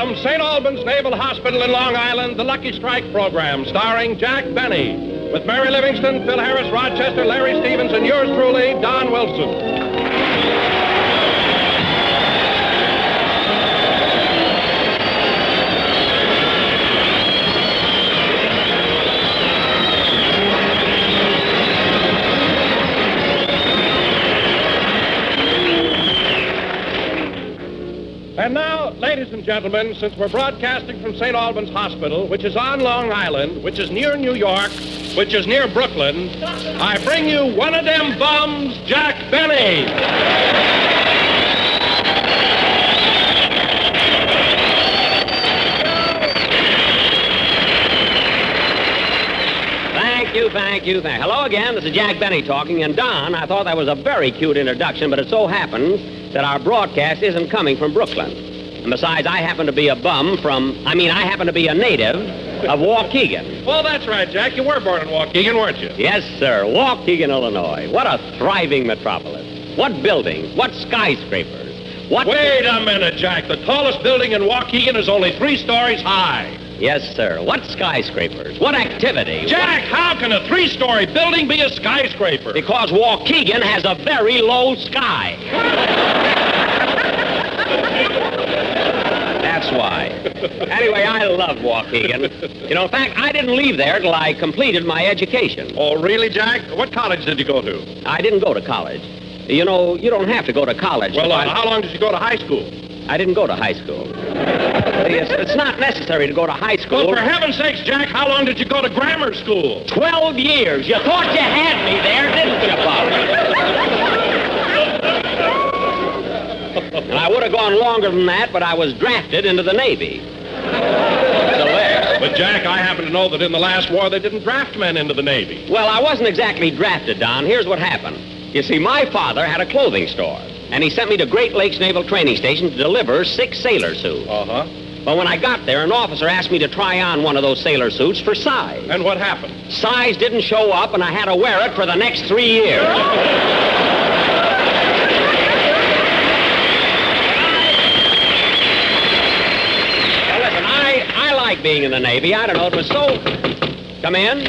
From St. Albans Naval Hospital in Long Island, the Lucky Strike program, starring Jack Benny, with Mary Livingston, Phil Harris, Rochester, Larry Stevens, and yours truly, Don Wilson. And now, ladies and gentlemen, since we're broadcasting from St. Albans Hospital, which is on Long Island, which is near New York, which is near Brooklyn, I bring you one of them bums, Jack Benny. Thank you. Hello again, this is Jack Benny talking, and Don, I thought that was a very cute introduction, but it so happens that our broadcast isn't coming from Brooklyn. And besides, I happen to be a native of Waukegan. Well, that's right, Jack. You were born in Waukegan, weren't you? Yes, sir, Waukegan, Illinois. What a thriving metropolis. What buildings, what skyscrapers, what... Wait a minute, Jack. The tallest building in Waukegan is only 3 stories high. Yes, sir. What skyscrapers? What activity? Jack, how can a 3-story building be a skyscraper? Because Waukegan has a very low sky. That's why. Anyway, I love Waukegan. You know, in fact, I didn't leave there till I completed my education. Oh, really, Jack? What college did you go to? I didn't go to college. You know, you don't have to go to college. Well, how long did you go to high school? I didn't go to high school. It's not necessary to go to high school. Well, for heaven's sakes, Jack, how long did you go to grammar school? 12 years. You thought you had me there, didn't you, Bob? And I would have gone longer than that, but I was drafted into the Navy. So there. But, Jack, I happen to know that in the last war they didn't draft men into the Navy. Well, I wasn't exactly drafted, Don. Here's what happened. You see, my father had a clothing store. And he sent me to Great Lakes Naval Training Station to deliver 6 sailor suits. Uh-huh. But when I got there, an officer asked me to try on one of those sailor suits for size. And what happened? Size didn't show up, and I had to wear it for the next 3 years. Now, listen, I like being in the Navy. I don't know, it was so... Come in.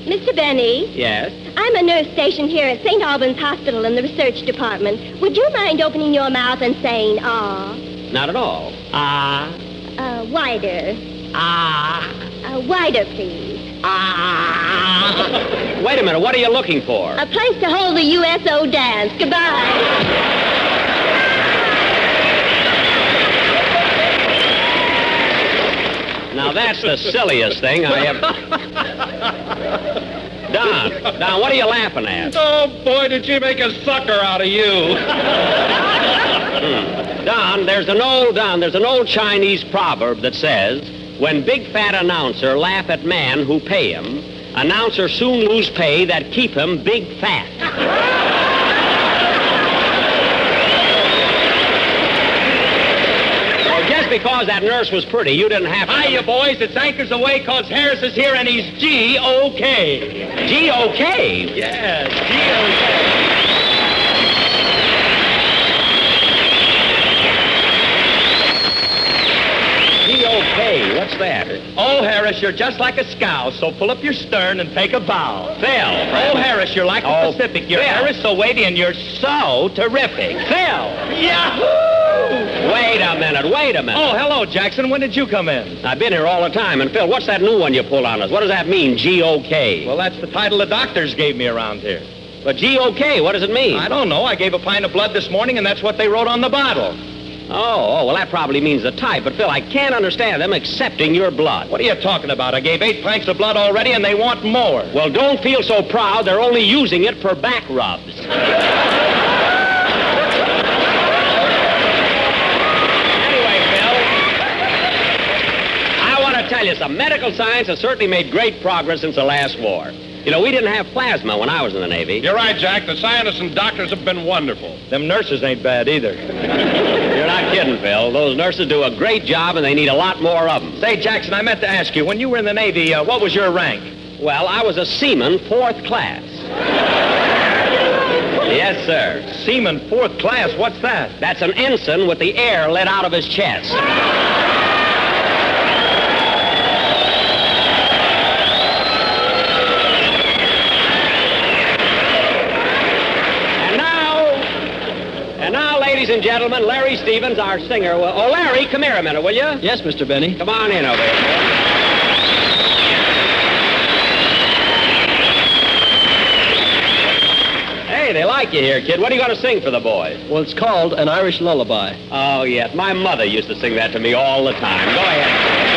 Mr. Benny? Yes? I'm a nurse stationed here at St. Albans Hospital in the research department. Would you mind opening your mouth and saying, ah? Not at all. Ah. Wider. Ah. Wider, please. Ah. Wait a minute, what are you looking for? A place to hold the USO dance. Goodbye. Now, that's the silliest thing I ever... Don, what are you laughing at? Oh, boy, did she make a sucker out of you. Don, there's an old Chinese proverb that says, when big fat announcer laugh at man who pay him, announcer soon lose pay that keep him big fat. Just because that nurse was pretty, you didn't have to... Hiya, boys. It's anchors away because Harris is here and he's G-O-K. G-O-K? Yes, G-O-K. G-O-K, what's that? Oh, Harris, you're just like a scow, so pull up your stern and take a bow. Phil. Oh, Harris, you're like the Pacific. You're Phil. Harris, so weighty and you're so terrific. Phil. Yahoo! Wait a minute. Oh, hello, Jackson. When did you come in? I've been here all the time. And, Phil, what's that new one you pulled on us? What does that mean, G-O-K? Well, that's the title the doctors gave me around here. But G-O-K, what does it mean? I don't know. I gave a pint of blood this morning, and that's what they wrote on the bottle. Oh, well, that probably means the type. But, Phil, I can't understand them accepting your blood. What are you talking about? I gave 8 pints of blood already, and they want more. Well, don't feel so proud. They're only using it for back rubs. Tell you, some medical science has certainly made great progress since the last war. You know, we didn't have plasma when I was in the Navy. You're right, Jack. The scientists and doctors have been wonderful. Them nurses ain't bad either. You're not kidding, Phil. Those nurses do a great job, and they need a lot more of them. Say, Jackson, I meant to ask you, when you were in the Navy, what was your rank? Well, I was a seaman, 4th class. Yes, sir. Seaman, 4th class? What's that? That's an ensign with the air let out of his chest. and gentlemen, Larry Stevens, our singer. Oh, Larry, come here a minute, will you? Yes, Mr. Benny. Come on in over here. Hey, they like you here, kid. What are you going to sing for the boys? Well, it's called An Irish Lullaby. Oh, yes. My mother used to sing that to me all the time. Go ahead.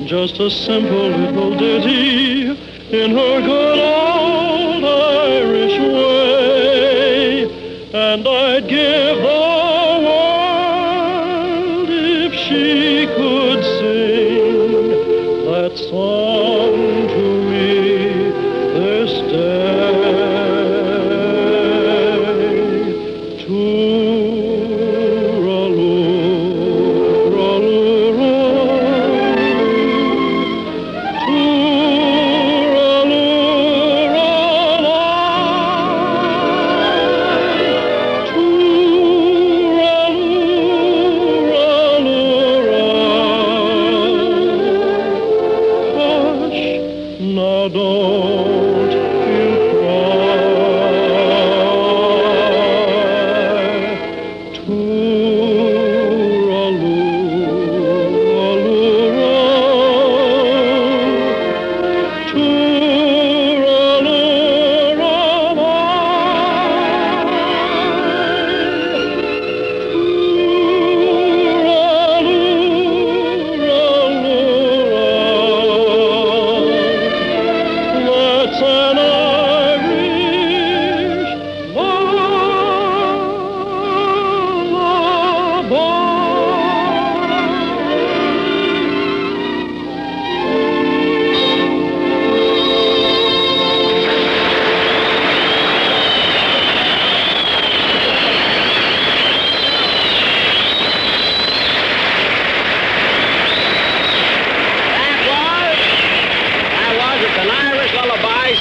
Just a simple little ditty in her good old Irish way, and I'd give the world if she could sing that song to me this day.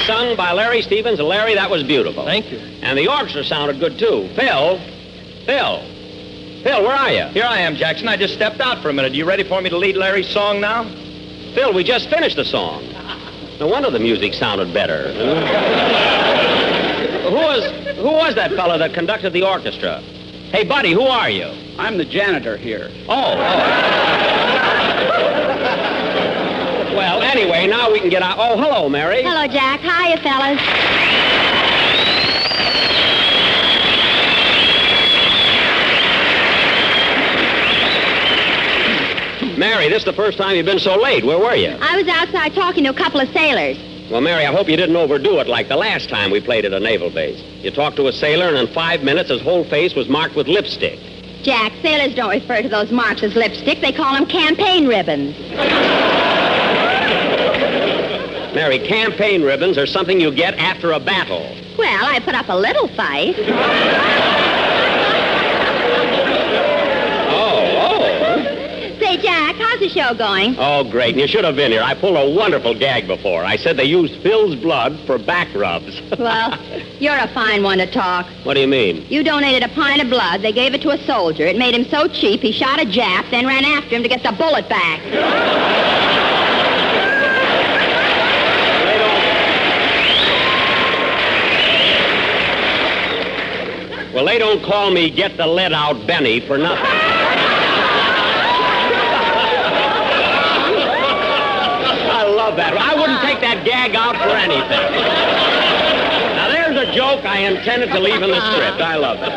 Sung by Larry Stevens. And Larry, that was beautiful. Thank you. And the orchestra sounded good, too. Phil, where are you? Here I am, Jackson. I just stepped out for a minute. You ready for me to lead Larry's song now? Phil, we just finished the song. No wonder the music sounded better. Who was that fellow that conducted the orchestra? Hey, buddy, who are you? I'm the janitor here. Oh. Well, anyway, now we can get out. Oh, hello, Mary. Hello, Jack. Hiya, fellas. Mary, this is the first time you've been so late. Where were you? I was outside talking to a couple of sailors. Well, Mary, I hope you didn't overdo it like the last time we played at a naval base. You talked to a sailor, and in 5 minutes, his whole face was marked with lipstick. Jack, sailors don't refer to those marks as lipstick. They call them campaign ribbons. Mary, campaign ribbons are something you get after a battle. Well, I put up a little fight. Say, Jack, how's the show going? Oh, great. And you should have been here. I pulled a wonderful gag before. I said they used Phil's blood for back rubs. Well, you're a fine one to talk. What do you mean? You donated a pint of blood. They gave it to a soldier. It made him so cheap, he shot a Jap, then ran after him to get the bullet back. Well, they don't call me Get the Lead Out Benny for nothing. I love that. I wouldn't take that gag out for anything. Now, there's a joke I intended to leave in the script. I love it.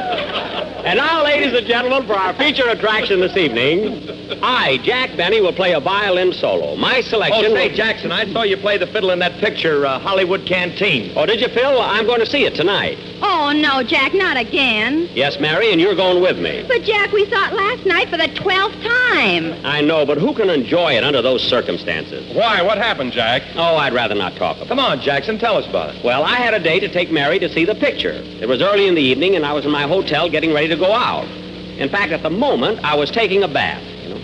And now, ladies and gentlemen, for our feature attraction this evening, I, Jack Benny, will play a violin solo. My selection... Oh, say, Jackson, I saw you play the fiddle in that picture, Hollywood Canteen. Oh, did you, Phil? I'm going to see it tonight. Oh, no, Jack, not again. Yes, Mary, and you're going with me. But, Jack, we saw it last night for the 12th time. I know, but who can enjoy it under those circumstances? Why? What happened, Jack? Oh, I'd rather not talk about it. Come on, Jackson, tell us about it. Well, I had a date to take Mary to see the picture. It was early in the evening, and I was in my hotel getting ready to go out. In fact, at the moment, I was taking a bath, you know.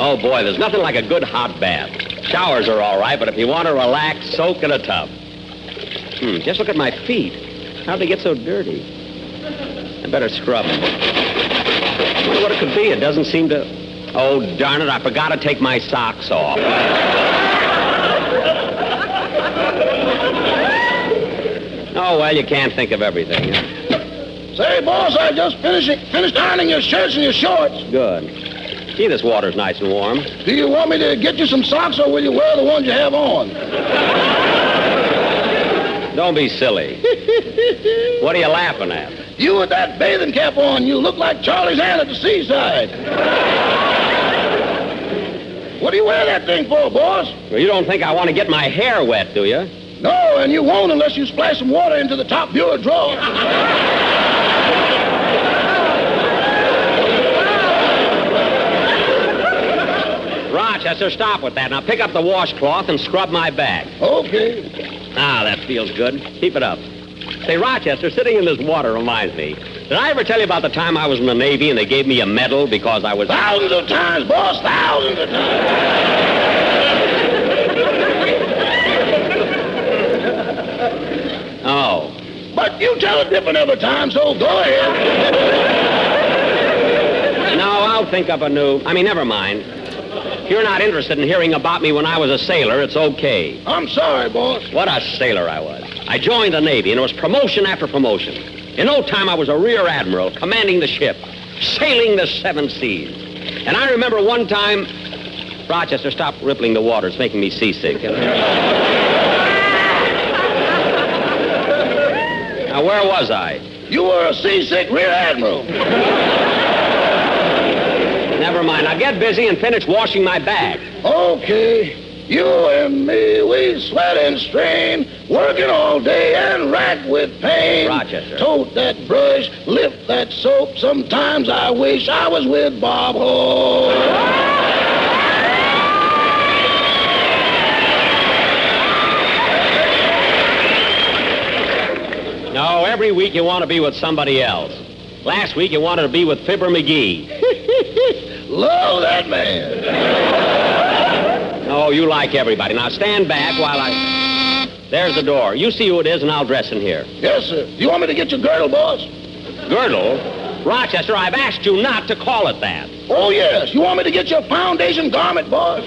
Oh, boy, there's nothing like a good hot bath. Showers are all right, but if you want to relax, soak in a tub. Just look at my feet. How'd they get so dirty? I better scrub them. I wonder what it could be. It doesn't seem to... Oh, darn it, I forgot to take my socks off. Oh, well, you can't think of everything. Say, boss, I just finished ironing your shirts and your shorts. Good. Gee, this water's nice and warm. Do you want me to get you some socks, or will you wear the ones you have on? Don't be silly. What are you laughing at? You with that bathing cap on, you look like Charlie's Aunt at the seaside. What do you wear that thing for, boss? Well, you don't think I want to get my hair wet, do you? No, and you won't unless you splash some water into the top bureau drawer. Rochester, stop with that. Now pick up the washcloth and scrub my back. Okay. Ah, that feels good. Keep it up. Say, Rochester, sitting in this water reminds me. Did I ever tell you about the time I was in the Navy and they gave me a medal because I was... Thousands of times, boss, thousands of times. Oh. But you tell it different every time, so go ahead. No, I'll think up a new... never mind. If you're not interested in hearing about me when I was a sailor, it's okay. I'm sorry, boss. What a sailor I was. I joined the Navy, and it was promotion after promotion. In no time, I was a rear admiral, commanding the ship, sailing the 7 seas. And I remember one time... Rochester, stop rippling the water. It's making me seasick. Now, where was I? You were a seasick rear admiral. Never mind. Now, get busy and finish washing my back. Okay. You and me, we sweat and strain, working all day and racked with pain. Rochester. Tote that brush, lift that soap. Sometimes I wish I was with Bob Hope. No, every week you want to be with somebody else. Last week you wanted to be with Fibber McGee. Love that man. Oh, you like everybody. Now stand back while I... There's the door. You see who it is and I'll dress in here. Yes, sir. Do you want me to get your girdle, boss? Girdle? Rochester, I've asked you not to call it that. Oh, yes. You want me to get your foundation garment, boss?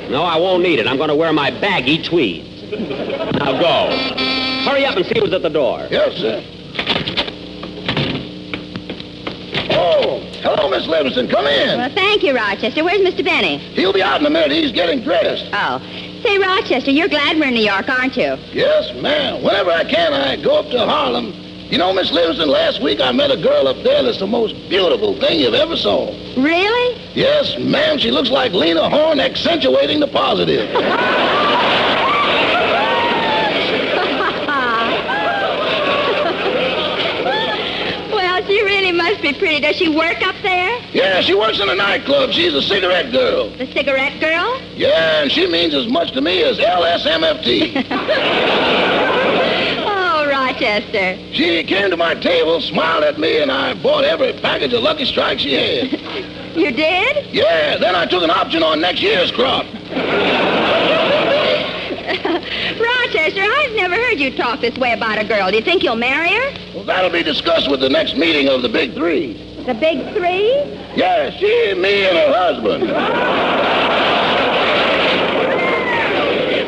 No, I won't need it. I'm going to wear my baggy tweeds. Now go. Hurry up and see who's at the door. Yes, sir. Oh, hello, Miss Livingston. Come in. Well, thank you, Rochester. Where's Mr. Benny? He'll be out in a minute. He's getting dressed. Oh. Say, Rochester, you're glad we're in New York, aren't you? Yes, ma'am. Whenever I can, I go up to Harlem. You know, Miss Livingston, last week I met a girl up there that's the most beautiful thing you've ever saw. Really? Yes, ma'am. She looks like Lena Horne accentuating the positive. She really must be pretty. Does she work up there? Yeah, she works in a nightclub. She's a cigarette girl. The cigarette girl? Yeah, and she means as much to me as LSMFT. Oh, Rochester. She came to my table, smiled at me, and I bought every package of Lucky Strike she had. You did? Yeah, then I took an option on next year's crop. Rochester, I've never heard you talk this way about a girl. Do you think you'll marry her? Well, that'll be discussed with the next meeting of the Big Three. The Big Three? Yeah, she, me, and her husband.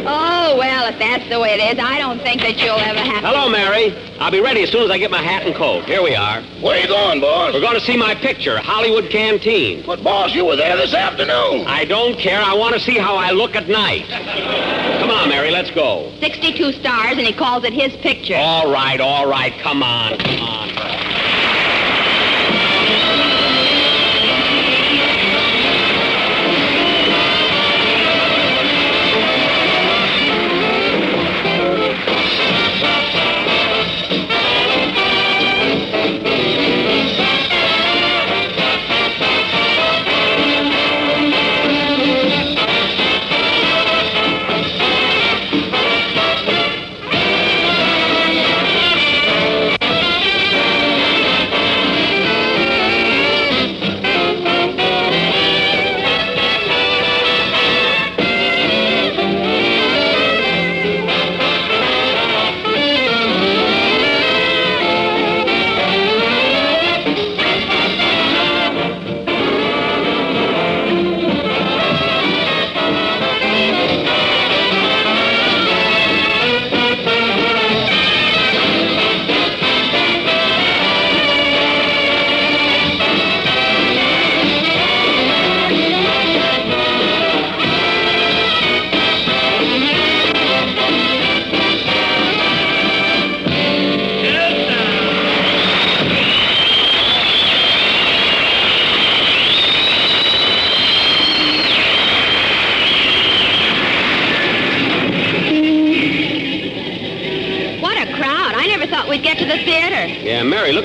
Oh, well, if that's the way it is, I don't think that you'll ever have Hello, Mary. I'll be ready as soon as I get my hat and coat. Here we are. Where you going, boss? We're going to see my picture, Hollywood Canteen. But, boss, you were there this afternoon. I don't care. I want to see how I look at night. Come on, Mary, let's go. 62 stars, and he calls it his picture. All right. Come on.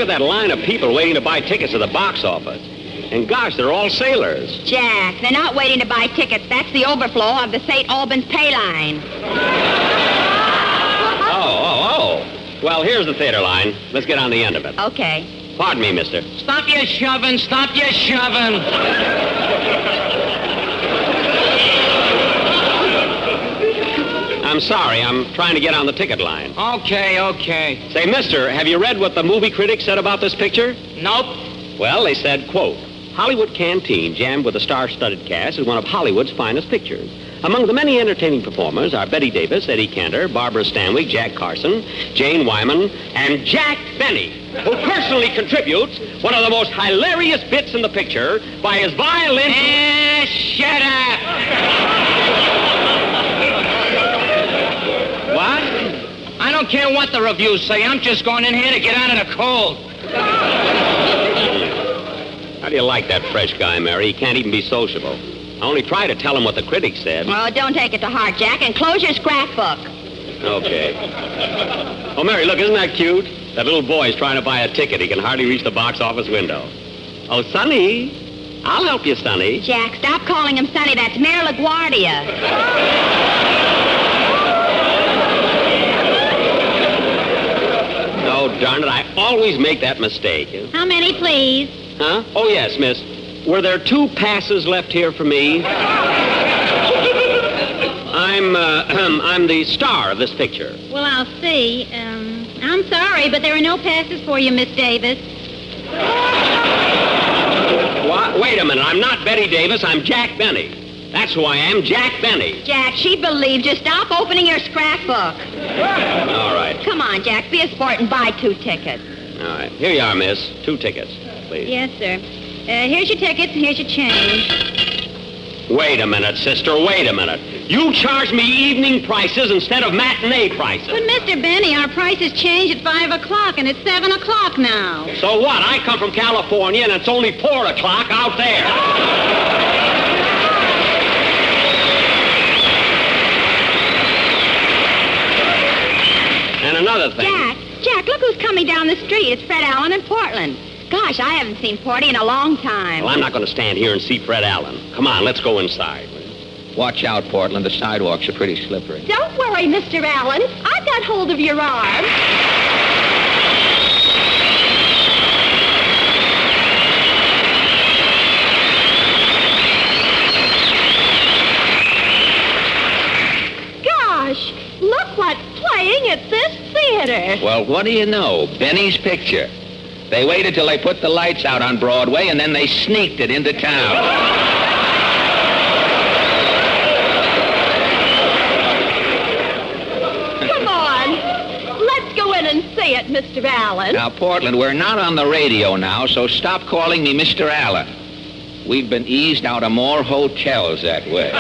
look at that line of people waiting to buy tickets to the box office. And gosh, they're all sailors. Jack, they're not waiting to buy tickets. That's the overflow of the St. Albans pay line. Oh. Well, here's the theater line. Let's get on the end of it. Okay. Pardon me, mister. Stop your shoving. Stop your shoving. I'm sorry. I'm trying to get on the ticket line. Okay. Say, mister, have you read what the movie critics said about this picture? Nope. Well, they said, quote, Hollywood Canteen, jammed with a star-studded cast, is one of Hollywood's finest pictures. Among the many entertaining performers are Betty Davis, Eddie Cantor, Barbara Stanwyck, Jack Carson, Jane Wyman, and Jack Benny, who personally contributes one of the most hilarious bits in the picture by his violin... Shut up! What? I don't care what the reviews say. I'm just going in here to get out of the cold. How do you like that fresh guy, Mary? He can't even be sociable. I only try to tell him what the critics said. Well, don't take it to heart, Jack, and close your scrapbook. Okay. Oh, Mary, look, isn't that cute? That little boy's trying to buy a ticket. He can hardly reach the box office window. Oh, Sonny. I'll help you, Sonny. Jack, stop calling him Sonny. That's Mayor LaGuardia. Oh, darn it, I always make that mistake. How many, please? Huh? Oh, yes, miss. Were there 2 passes left here for me? I'm the star of this picture. Well, I'll see. I'm sorry, but there are no passes for you, Miss Davis. What? Wait a minute. I'm not Betty Davis. I'm Jack Benny. That's who I am, Jack Benny. Jack, she believes you. Stop opening your scrapbook. All right. Come on, Jack, be a sport and buy 2 tickets. All right. Here you are, miss. 2 tickets, please. Yes, sir. Here's your tickets, and here's your change. Wait a minute, sister. Wait a minute. You charge me evening prices instead of matinee prices. But, Mr. Benny, our prices change at 5 o'clock, and it's 7 o'clock now. So what? I come from California, and it's only 4 o'clock out there. And another thing. Jack, look who's coming down the street. It's Fred Allen in Portland. Gosh, I haven't seen Porty in a long time. Well, I'm not going to stand here and see Fred Allen. Come on, let's go inside. Watch out, Portland. The sidewalks are pretty slippery. Don't worry, Mr. Allen. I've got hold of your arm. Gosh, look what's playing at this theater. Well, what do you know? Benny's picture. They waited till they put the lights out on Broadway, and then they sneaked it into town. And say it, Mr. Allen. Now, Portland, we're not on the radio now, so stop calling me Mr. Allen. We've been eased out of more hotels that way.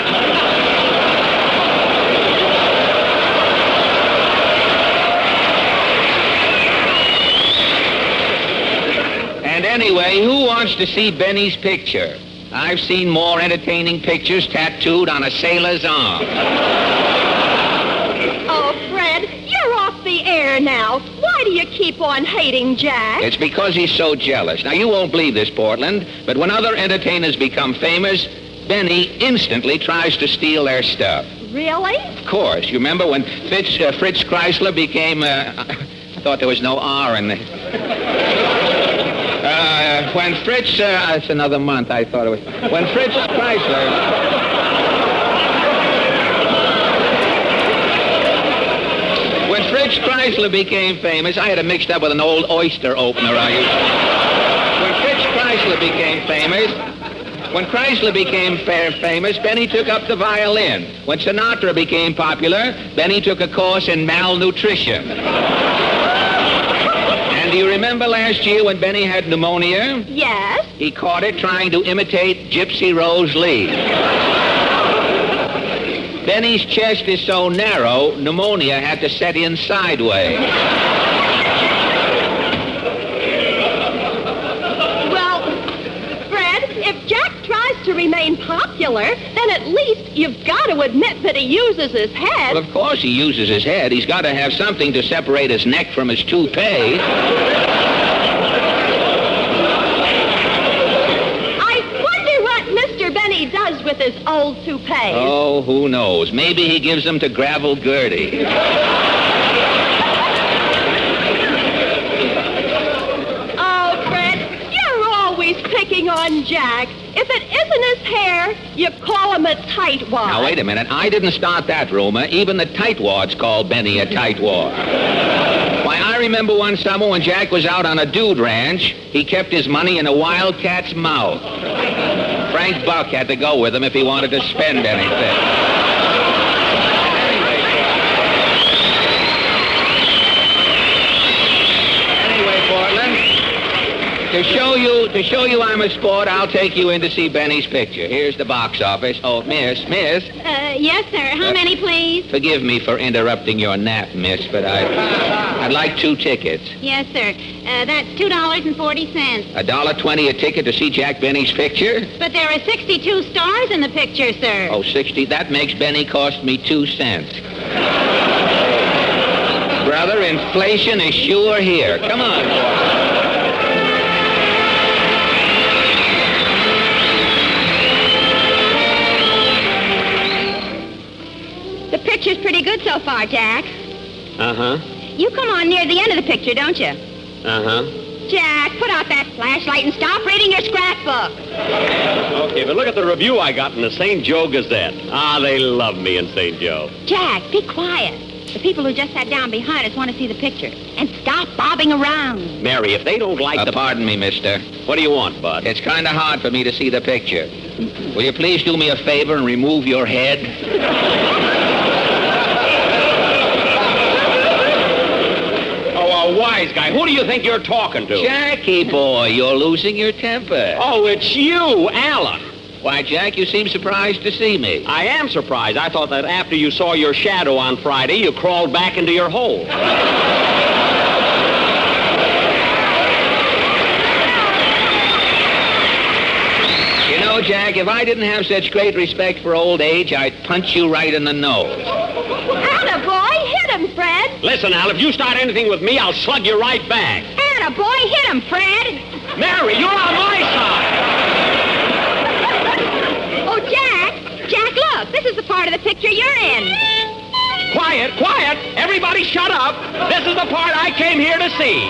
And anyway, who wants to see Benny's picture? I've seen more entertaining pictures tattooed on a sailor's arm. Oh, Fred, you're off the air now. Why do you keep on hating Jack? It's because he's so jealous. Now, you won't believe this, Portland, but when other entertainers become famous, Benny instantly tries to steal their stuff. Really? Of course. You remember when Fritz Chrysler became... I thought there was no R in there. When Fritz... it's another month, I thought it was... When Fritz Chrysler... When Fritz Chrysler became famous, I had it mixed up with an old oyster opener I used. When Fritz Chrysler became famous, Benny took up the violin. When Sinatra became popular, Benny took a course in malnutrition. And do you remember last year when Benny had pneumonia? Yes. He caught it trying to imitate Gypsy Rose Lee. Benny's chest is so narrow, pneumonia had to set in sideways. Well, Fred, if Jack tries to remain popular, then at least you've got to admit that he uses his head. Well, of course he uses his head. He's got to have something to separate his neck from his toupee. old toupees? Oh, who knows? Maybe he gives them to Gravel Gertie. Oh, Fred, you're always picking on Jack. If it isn't his hair, you call him a tightwad. Now, wait a minute. I didn't start that rumor. Even the tightwads called Benny a tightwad. Why, I remember one summer when Jack was out on a dude ranch, he kept his money in a wildcat's mouth. Frank Buck had to go with him if he wanted to spend anything. To show you I'm a sport, I'll take you in to see Benny's picture. Here's the box office. Oh, miss. Yes, sir. How many, please? Forgive me for interrupting your nap, miss, but I'd like 2 tickets. Yes, sir. That's $2.40. $1.20 a ticket to see Jack Benny's picture? But there are 62 stars in the picture, sir. Oh, 60. That makes Benny cost me 2 cents. Brother, inflation is sure here. Come on, boy. The picture's pretty good so far, Jack. Uh-huh. You come on near the end of the picture, don't you? Uh-huh. Jack, put out that flashlight and stop reading your scrapbook. Okay, but look at the review I got in the St. Joe Gazette. Ah, they love me in St. Joe. Jack, be quiet. The people who just sat down behind us want to see the picture. And stop bobbing around. Mary, if they don't like the... Pardon me, mister. What do you want, Bud? It's kind of hard for me to see the picture. Will you please do me a favor and remove your head? Wise guy. Who do you think you're talking to? Jackie, boy, you're losing your temper. Oh, it's you, Alan. Why, Jack, you seem surprised to see me. I am surprised. I thought that after you saw your shadow on Friday, you crawled back into your hole. You know, Jack, if I didn't have such great respect for old age, I'd punch you right in the nose. Attaboy, hit him, Fred. Listen, Al, if you start anything with me, I'll slug you right back. Attaboy, hit him, Fred. Mary, you're on my side. Oh, Jack. Jack, look. This is the part of the picture you're in. Quiet, quiet. Everybody shut up. This is the part I came here to see.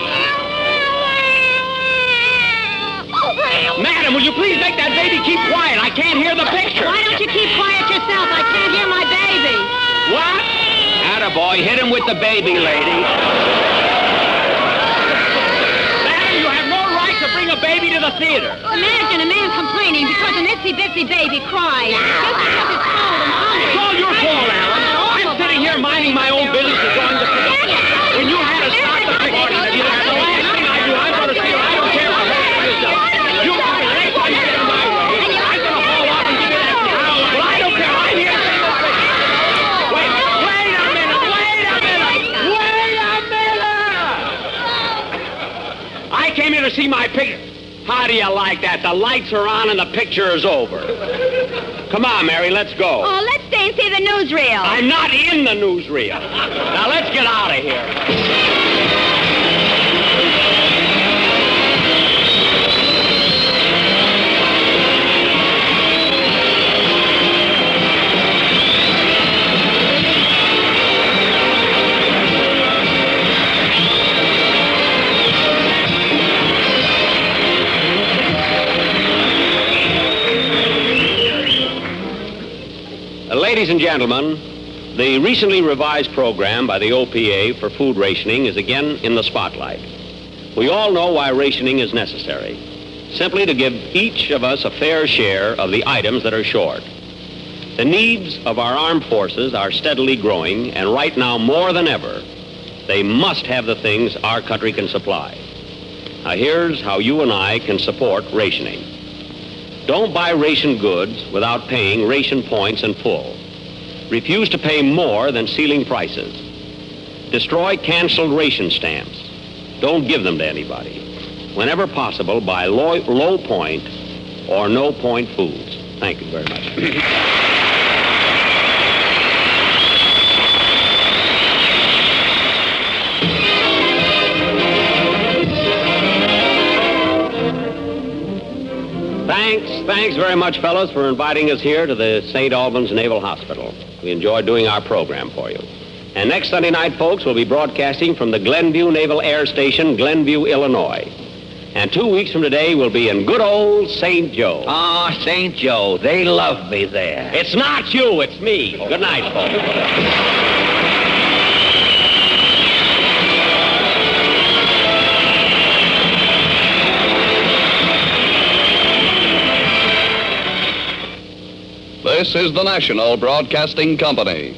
Madam, will you please make that baby keep quiet? I can't hear the picture. Why don't you keep quiet yourself? I can't hear my baby. What? Attaboy, hit him with the baby, lady. Madam, you have no right to bring a baby to the theater. Imagine a man complaining because an itsy-bitsy baby cries. Just because it's cold and hungry. It's all your fault, Alan. I'm sitting here minding my own business and going to pick up. When you had to stop the picture, the last thing I do, I'm going to say, I don't care what yourself. You come in next time you get in my way. I'm going to haul off and give you that thing. Well, I don't care. I'm here to see the picture. Wait a minute. I came here to see my picture. How do you like that? The lights are on and the picture is over. Come on, Mary, let's go. Oh, let's stay and see the newsreel. I'm not in the newsreel. Now, let's get out of here. Ladies and gentlemen, the recently revised program by the OPA for food rationing is again in the spotlight. We all know why rationing is necessary. Simply to give each of us a fair share of the items that are short. The needs of our armed forces are steadily growing, and right now more than ever, they must have the things our country can supply. Now here's how you and I can support rationing. Don't buy ration goods without paying ration points in full. Refuse to pay more than ceiling prices. Destroy canceled ration stamps. Don't give them to anybody. Whenever possible, buy low point or no point foods. Thank you very much. Thanks very much, fellows, for inviting us here to the St. Albans Naval Hospital. We enjoyed doing our program for you. And next Sunday night, folks, we'll be broadcasting from the Glenview Naval Air Station, Glenview, Illinois. And 2 weeks from today, we'll be in good old St. Joe. Ah, St. Joe. They love me there. It's not you, it's me. Good night, folks. This is the National Broadcasting Company.